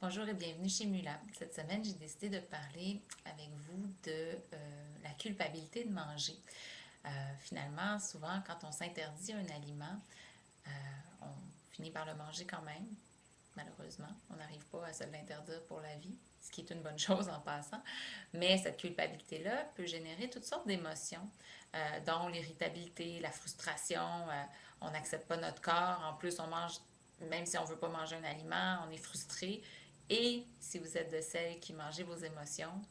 Bonjour et bienvenue chez Mulab. Cette semaine, j'ai décidé de parler avec vous de la culpabilité de manger. Finalement, souvent, quand on s'interdit un aliment, euh, on finit par le manger quand même, malheureusement. On n'arrive pas à se l'interdire pour la vie, ce qui est une bonne chose en passant. Mais cette culpabilité-là peut générer toutes sortes d'émotions, dont l'irritabilité, la frustration. On n'accepte pas notre corps. En plus, on mange, même si on ne veut pas manger un aliment, on est frustré. Et si vous êtes de celles qui mangez vos émotions,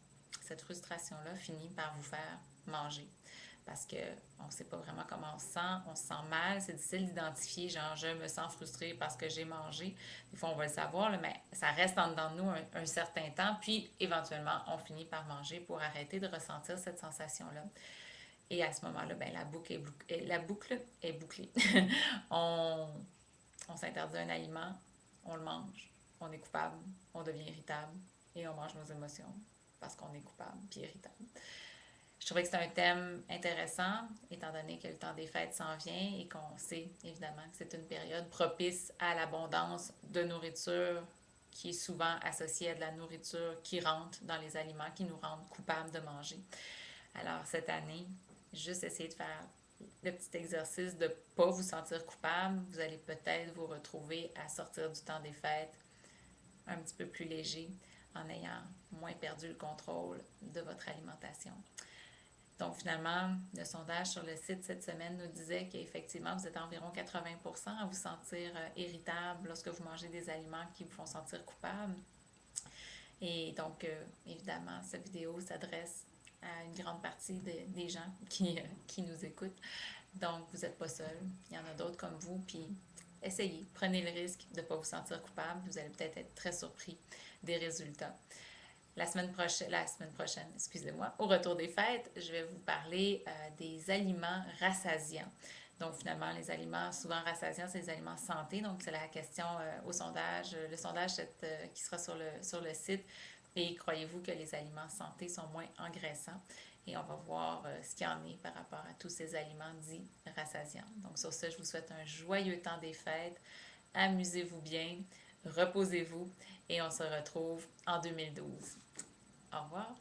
cette frustration-là finit par vous faire manger. Parce qu'on ne sait pas vraiment comment on se sent mal, c'est difficile d'identifier, genre je me sens frustrée parce que j'ai mangé. Des fois on va le savoir, là, mais ça reste en dedans de nous un certain temps, puis éventuellement on finit par manger pour arrêter de ressentir cette sensation-là. Et à ce moment-là, ben, la boucle est bouclée. on, on s'interdit un aliment, on le mange, on est coupable, on devient irritable et on mange nos émotions parce qu'on est coupable puis irritable. Je trouvais que c'est un thème intéressant, étant donné que le temps des fêtes s'en vient et qu'on sait évidemment que c'est une période propice à l'abondance de nourriture qui est souvent associée à de la nourriture qui rentre dans les aliments, qui nous rendent coupables de manger. Alors cette année, juste essayer de faire le petit exercice de ne pas vous sentir coupable. Vous allez peut-être vous retrouver à sortir du temps des fêtes un petit peu plus léger en ayant moins perdu le contrôle de votre alimentation. Donc finalement, le sondage sur le site cette semaine nous disait qu'effectivement, vous êtes environ 80% à vous sentir irritable lorsque vous mangez des aliments qui vous font sentir coupable. Et donc, évidemment, cette vidéo s'adresse à une grande partie des gens qui nous écoutent. Donc, vous n'êtes pas seul. Il y en a d'autres comme vous. Puis, essayez. Prenez le risque de ne pas vous sentir coupable. Vous allez peut-être être très surpris des résultats. La semaine prochaine, excusez-moi, au retour des fêtes, je vais vous parler des aliments rassasiants. Donc finalement, les aliments souvent rassasiants, c'est les aliments santé. Donc c'est la question au sondage, le sondage qui sera sur le site. Et croyez-vous que les aliments santé sont moins engraissants? Et on va voir ce qu'il y en est par rapport à tous ces aliments dits rassasiants. Donc sur ce, je vous souhaite un joyeux temps des fêtes. Amusez-vous bien, reposez-vous et on se retrouve en 2012. Au revoir.